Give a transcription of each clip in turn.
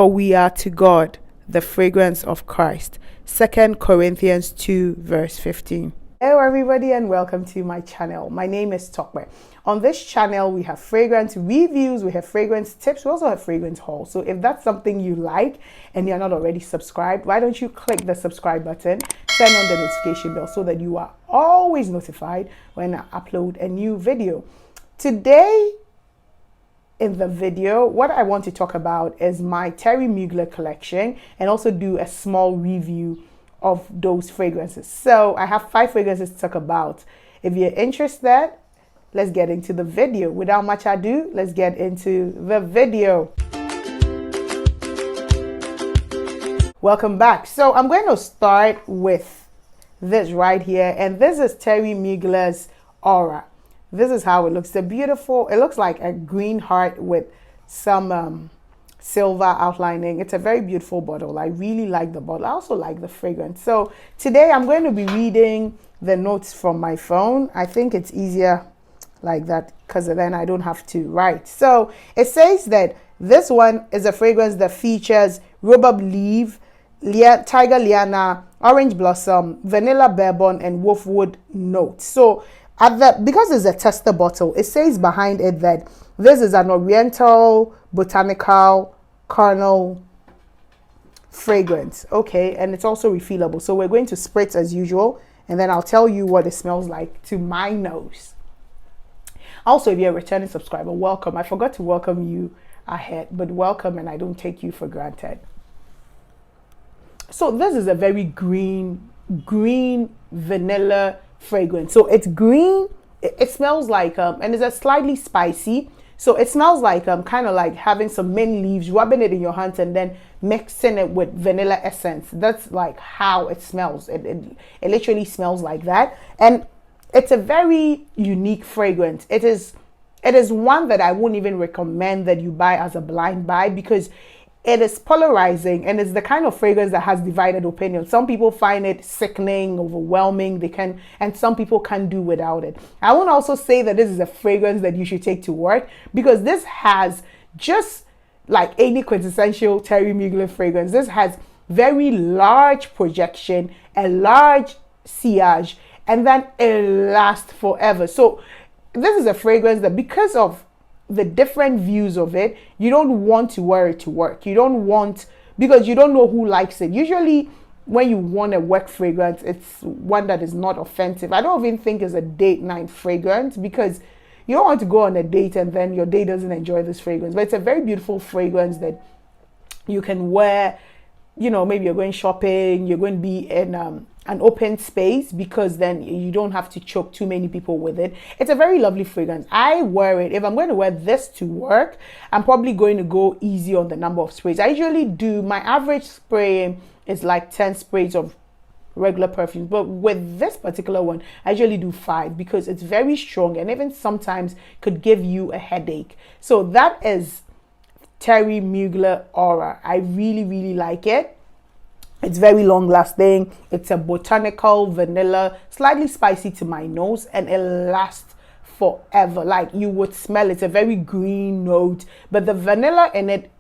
for we are to God the fragrance of Christ. 2 Corinthians 2 verse 15. Hello everybody and welcome to my channel. My name is Tope. On this channel we have fragrance reviews, we have fragrance tips, we also have fragrance hauls. So if that's something you like and you're not already subscribed, why don't you click the subscribe button, turn on the notification bell so that you are always notified when I upload a new video. Today in the video, what I want to talk about is my Terry Mugler collection and also do a small review of those fragrances. So I have 5 fragrances to talk about. If you're interested, let's get into the video. Without much ado, let's get into the video. Welcome back. So I'm going to start with this right here, and this is Terry Mugler's Aura. This is how it looks. It looks like a green heart with some silver outlining. It's a very beautiful bottle. I really like the bottle. I also like the fragrance. So today I'm going to be reading the notes from my phone. I think it's easier like that because then I don't have to write. So it says that this one is a fragrance that features rhubarb leaf, tiger liana, orange blossom, vanilla bourbon, and wolfwood notes. So because it's a tester bottle, it says behind it that this is an oriental botanical kernel fragrance. Okay, and it's also refillable. So we're going to spritz as usual, and then I'll tell you what it smells like to my nose. Also, if you're a returning subscriber, welcome. I forgot to welcome you ahead, but welcome, and I don't take you for granted. So this is a very green vanilla fragrance. So it's green, it smells like and it's a slightly spicy. So it smells like kind of like having some mint leaves, rubbing it in your hands and then mixing it with vanilla essence. That's like how it smells. It literally smells like that. And it's a very unique fragrance. It is one that I wouldn't even recommend that you buy as a blind buy, because it is polarizing and it's the kind of fragrance that has divided opinions. Some people find it sickening, overwhelming, and some people can't do without it. I want to also say that this is a fragrance that you should take to work, because this has, just like any quintessential Terry Mugler fragrance, this has very large projection, a large sillage, and then it lasts forever. So this is a fragrance that, because of the different views of it, you don't want to wear it to work. Because you don't know who likes it. Usually when you want a work fragrance, it's one that is not offensive. I don't even think it's a date night fragrance, because you don't want to go on a date and then your date doesn't enjoy this fragrance. But it's a very beautiful fragrance that you can wear, maybe you're going shopping, you're going to be in an open space, because then you don't have to choke too many people with it. It's a very lovely fragrance. I wear it. If I'm going to wear this to work, I'm probably going to go easy on the number of sprays. I usually do, my average spray is like 10 sprays of regular perfumes, but with this particular one I usually do 5, because it's very strong and even sometimes could give you a headache. So that is Terry Mugler Aura. I really like it. It's very long lasting. It's a botanical vanilla, slightly spicy to my nose, and it lasts forever. Like, you would smell it's a very green note, but the vanilla in it,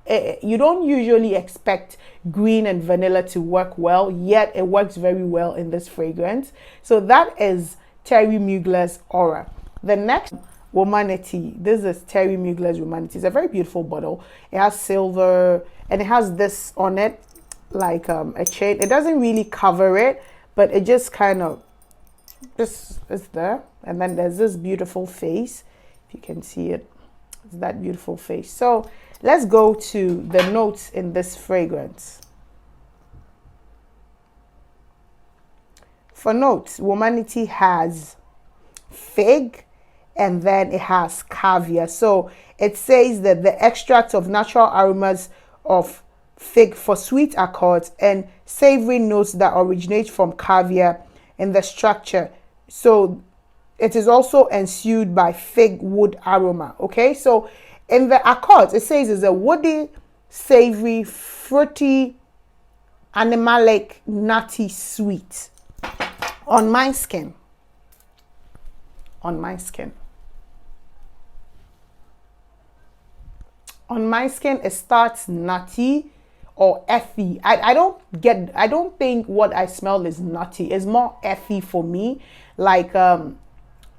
you don't usually expect green and vanilla to work well, yet it works very well in this fragrance. So that is Terry Mugler's Aura. The next, Womanity. This is Terry Mugler's Womanity. It's a very beautiful bottle. It has silver and it has this on it, like a chain. It doesn't really cover it, but it just kind of is there. And then there's this beautiful face, if you can see it. It's that beautiful face. So let's go to the notes in this fragrance. For notes, Womanity has fig, and then it has caviar. So it says that the extract of natural aromas of fig for sweet accords and savory notes that originate from caviar in the structure. So it is also ensued by fig wood aroma. Okay, so in the accords, it says it's a woody, savory, fruity, animalic, nutty, sweet. On my skin, On my skin, it starts nutty, or earthy. I don't think what I smell is nutty. It's more earthy for me, like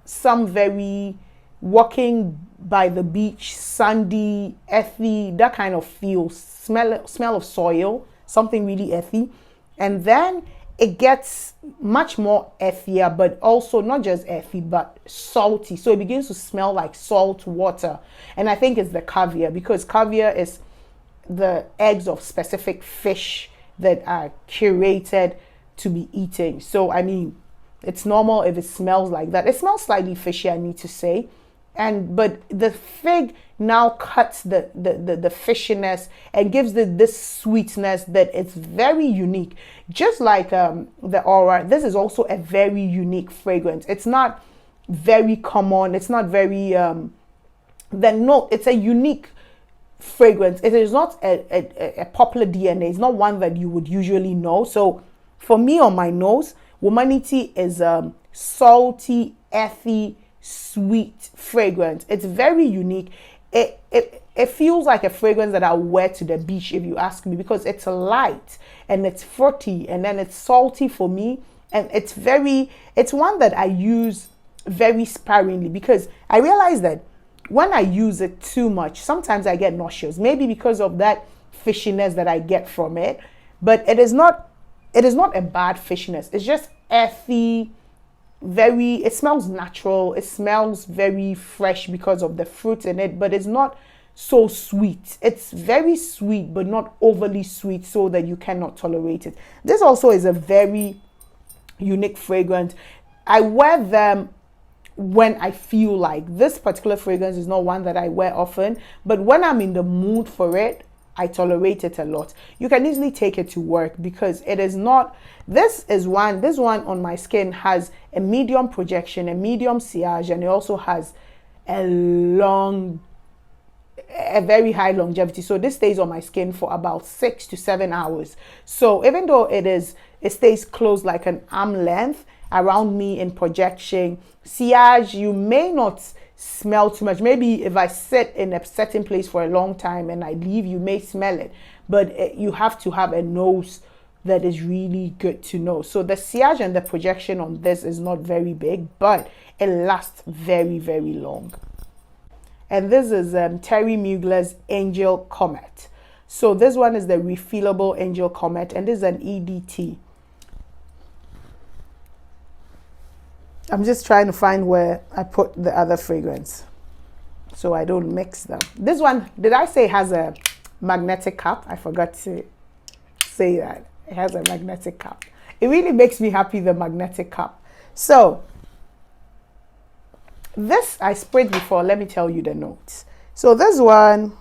some very walking by the beach, sandy, earthy, that kind of feel, smell of soil, something really earthy. And then it gets much more earthier, but also not just earthy, but salty. So it begins to smell like salt water. And I think it's the caviar, because caviar is the eggs of specific fish that are curated to be eaten. So, I mean, it's normal if it smells like that. It smells slightly fishy, I need to say. But the fig now cuts the fishiness and gives this sweetness that it's very unique. Just like the Aura, this is also a very unique fragrance. It's not very common. It's not very it's a unique fragrance. It is not a popular DNA. It's not one that you would usually know. So for me, on my nose, Womanity is salty, earthy, sweet fragrance. It's very unique. It feels like a fragrance that I'll wear to the beach, if you ask me, because it's light and it's fruity and then it's salty for me, and it's one that I use very sparingly, because I realize that when I use it too much, sometimes I get nauseous, maybe because of that fishiness that I get from it. But it is not a bad fishiness. It's just earthy, it smells natural. It smells very fresh because of the fruit in it, but it's not so sweet. It's very sweet, but not overly sweet so that you cannot tolerate it. This also is a very unique fragrance. I wear them when I feel like. This particular fragrance is not one that I wear often, but when I'm in the mood for it, I tolerate it a lot. You can easily take it to work, because it is not, this one on my skin has a medium projection, a medium sillage, and it also has a very high longevity. So this stays on my skin for about 6 to 7 hours. So even though it stays close like an arm length around me in projection, sillage, you may not smell too much. Maybe if I sit in a certain place for a long time and I leave, you may smell it, but you have to have a nose that is really good to know. So the sillage and the projection on this is not very big, but it lasts very, very long. And this is Terry Mugler's Angel Comet. So this one is the refillable Angel Comet, and this is an EDT. I'm just trying to find where I put the other fragrance so I don't mix them. This one, did I say has a magnetic cap? I forgot to say that. It has a magnetic cap. It really makes me happy, the magnetic cap. So this I sprayed before. Let me tell you the notes. So this one,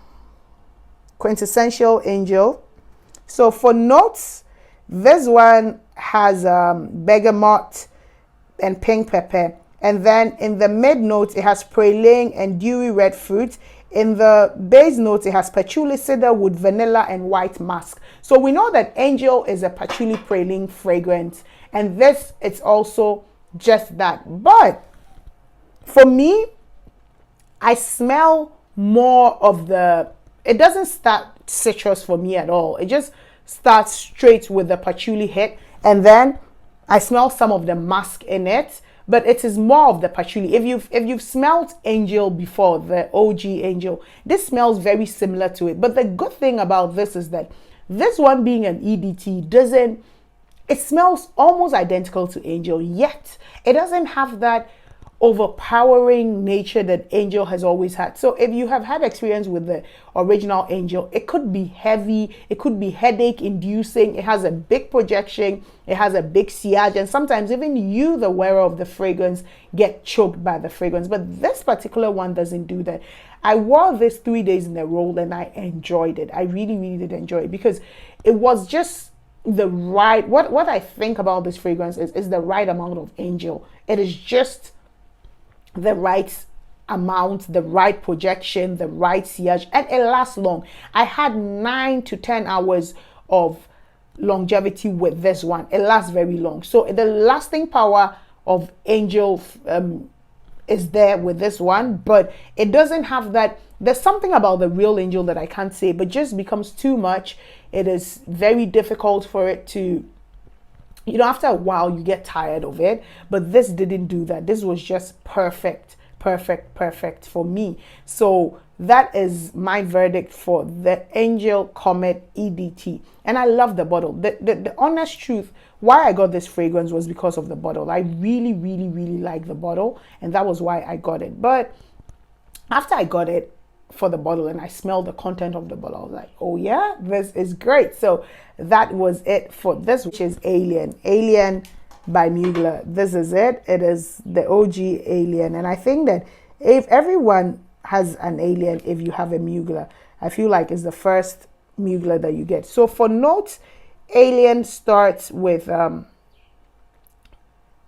Quintessential Angel. So for notes, this one has bergamot and pink pepper, and then in the mid notes it has praline and dewy red fruit. In the base notes it has patchouli, cedar wood, vanilla, and white musk. So we know that Angel is a patchouli praline fragrance, and this, it's also just that. But for me, I smell more of it doesn't start citrus for me at all. It just starts straight with the patchouli hit, and then I smell some of the musk in it, but it is more of the patchouli. If you've smelled Angel before, the OG Angel, this smells very similar to it. But the good thing about this is that this one, being an EDT, it smells almost identical to Angel, yet it doesn't have that overpowering nature that Angel has always had. So if you have had experience with the original Angel, it could be heavy, it could be headache inducing, it has a big projection, it has a big sillage, and sometimes even you, the wearer of the fragrance, get choked by the fragrance. But this particular one doesn't do that. I wore this 3 days in a row and I enjoyed it. I really, really did enjoy it, because it was just the right, what I think about this fragrance is the right amount of Angel. It is just the right amount, the right projection, the right sillage, and it lasts long. I had 9 to 10 hours of longevity with this one. It lasts very long. So the lasting power of Angel is there with this one, but it doesn't have that. There's something about the real Angel that I can't say, but just becomes too much. It is very difficult for it to, you know, after a while you get tired of it, but this didn't do that. This was just perfect, perfect, perfect for me. So that is my verdict for the Angel Comet EDT. And I love the bottle. The honest truth, why I got this fragrance was because of the bottle. I really, really, really like the bottle, and that was why I got it. But after I got it for the bottle and I smelled the content of the bottle, I was like, oh yeah, this is great. So that was it for this, which is Alien by Mugler. This is it. It is the OG Alien. And I think that if everyone has an Alien, if you have a Mugler, I feel like it's the first Mugler that you get. So for notes, Alien starts with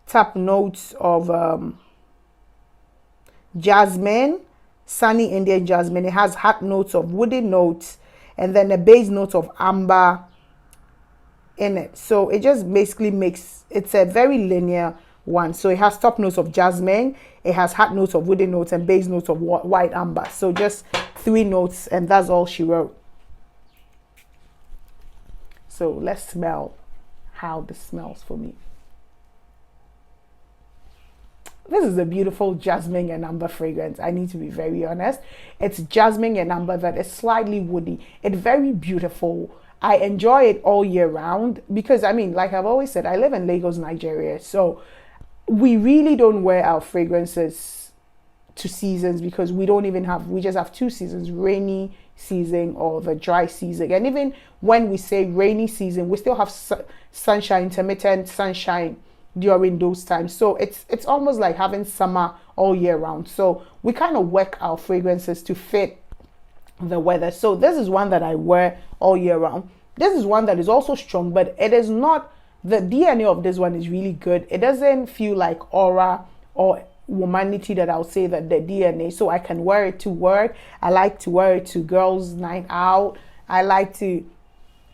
top notes of jasmine, sunny Indian jasmine. It has hot notes of woody notes, and then a base note of amber in it. So it just basically makes, it's a very linear one. So it has top notes of jasmine, it has hot notes of woody notes, and base notes of white amber. So just 3 notes, and that's all she wrote. So let's smell how this smells for me. This is a beautiful jasmine and amber fragrance. I need to be very honest. It's jasmine and amber that is slightly woody. It's very beautiful. I enjoy it all year round because, I mean, like I've always said, I live in Lagos, Nigeria. So we really don't wear our fragrances to seasons because we don't even have, we just have 2 seasons, rainy season or the dry season. And even when we say rainy season, we still have sunshine, intermittent sunshine during those times. So it's almost like having summer all year round. So we kind of work our fragrances to fit the weather. So this is one that I wear all year round. This is one that is also strong, but it is not, the DNA of this one is really good. It doesn't feel like Aura or Womanity that I'll say that the DNA. So I can wear it to work. I like to wear it to girls' night out. I like to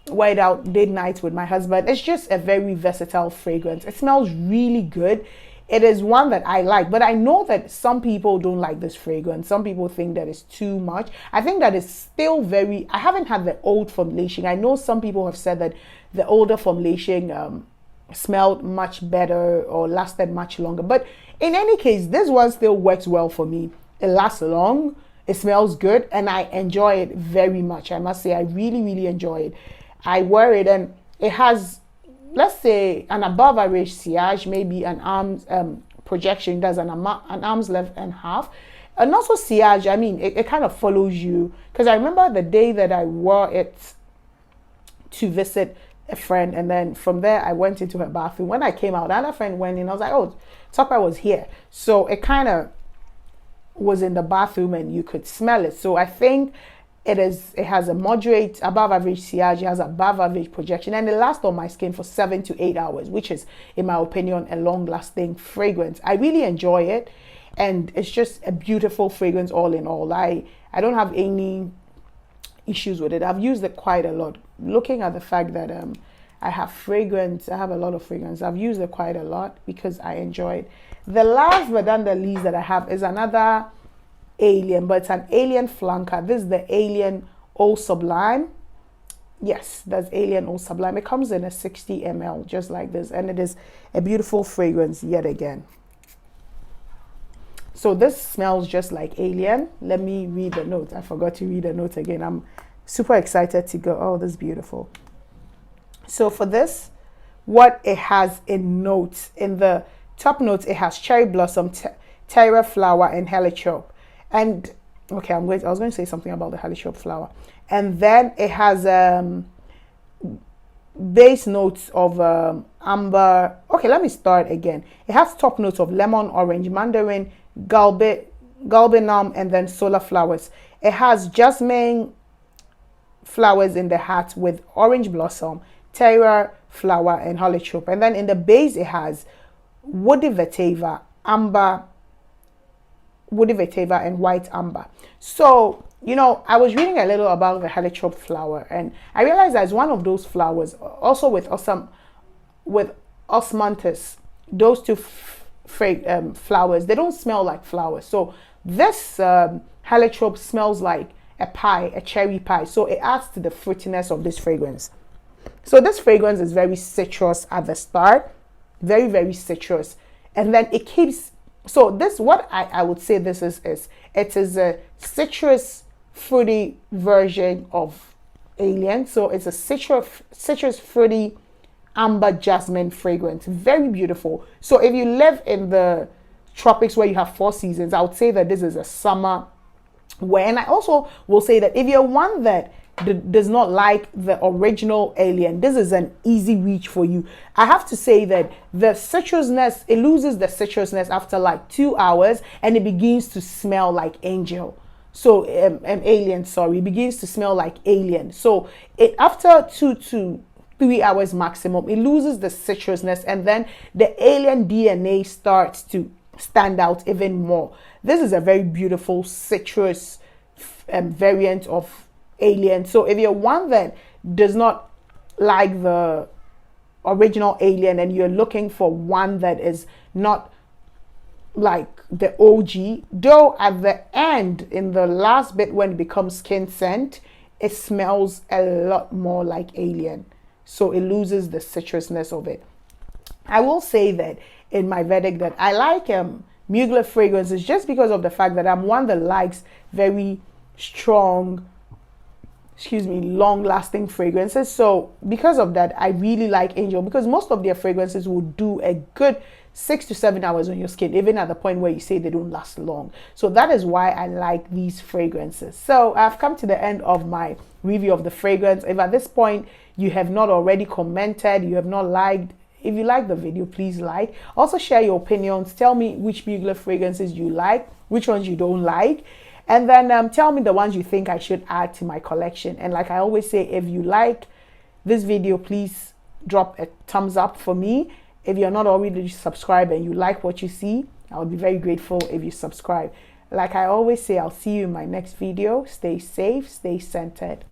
wear it out date night with my husband. It's just a very versatile fragrance. It smells really good. It is one that I like, but I know that some people don't like this fragrance. Some people think that it's too much. I think that it's still very, I haven't had the old formulation. I know some people have said that the older formulation smelled much better or lasted much longer. But in any case, this one still works well for me. It lasts long, it smells good, and I enjoy it very much. I must say, I really, really enjoy it. I wear it and it has, let's say, an above average sillage, maybe an arm's projection. Does an arm's length and half. And also sillage, I mean, it kind of follows you. Because I remember the day that I wore it to visit a friend, and then from there I went into her bathroom. When I came out, another friend went in. I was like, oh, Tope was here. So it kind of was in the bathroom and you could smell it. So I think it has a moderate above average sillage, it has above average projection, and it lasts on my skin for 7 to 8 hours, which is, in my opinion, a long lasting fragrance. I really enjoy it, and it's just a beautiful fragrance all in all. I don't have any issues with it. I've used it quite a lot. Looking at the fact that I have a lot of fragrance. I've used it quite a lot because I enjoy it. The last but not the least that I have is another Alien, but it's an Alien flanker. This is the Alien Eau Sublime. Yes, that's Alien Eau Sublime. It comes in a 60 ml, just like this, and it is a beautiful fragrance yet again. So this smells just like Alien. Let me read the note. I forgot to read the note again. I'm super excited to go. Oh, this is beautiful. So for this, what it has in notes, in the top notes, it has cherry blossom, terra flower, and heliotrope. And okay, I was going to say something about the heliotrope flower. And then it has base notes of amber. Okay, let me start again. It has top notes of lemon, orange, mandarin, galbanum, and then solar flowers. It has jasmine flowers in the heart with orange blossom, terra flower, and heliotrope. And then in the base, it has woody vetiver, amber, woody vetiver, and white amber. So, you know, I was reading a little about the heliotrope flower, and I realized that it's one of those flowers, also with osmanthus, those two flowers, they don't smell like flowers. So this heliotrope smells like a pie, a cherry pie. So it adds to the fruitiness of this fragrance. So this fragrance is very citrus at the start, very, very citrus. And then it keeps, so this, what I would say this is it is a citrus fruity version of Alien. So it's a citrus fruity amber jasmine fragrance. Very beautiful. So if you live in the tropics where you have 4 seasons, I would say that this is a summer wear. And I also will say that if you're one that does not like the original Alien, this is an easy reach for you. I have to say that the citrusness, it loses the citrusness after like 2 hours, and it begins to smell like Angel. So Alien, sorry, begins to smell like Alien. So it, after 2 to 3 hours maximum, it loses the citrusness, and then the Alien DNA starts to stand out even more. This is a very beautiful citrus variant of Alien. So if you're one that does not like the original Alien and you're looking for one that is not like the OG, though at the end, in the last bit when it becomes skin scent, it smells a lot more like Alien. So it loses the citrusness of it. I will say that in my verdict that I like Mugler fragrances just because of the fact that I'm one that likes very strong, long-lasting fragrances. So because of that, I really like Angel, because most of their fragrances will do a good 6 to 7 hours on your skin, even at the point where you say they don't last long. So that is why I like these fragrances. So I've come to the end of my review of the fragrance. If at this point you have not already commented, you have not liked, if you like the video, please like. Also share your opinions. Tell me which Mugler fragrances you like, which ones you don't like. And then tell me the ones you think I should add to my collection. And like I always say, if you like this video, please drop a thumbs up for me. If you're not already subscribed and you like what you see, I would be very grateful if you subscribe. Like I always say, I'll see you in my next video. Stay safe, stay centered.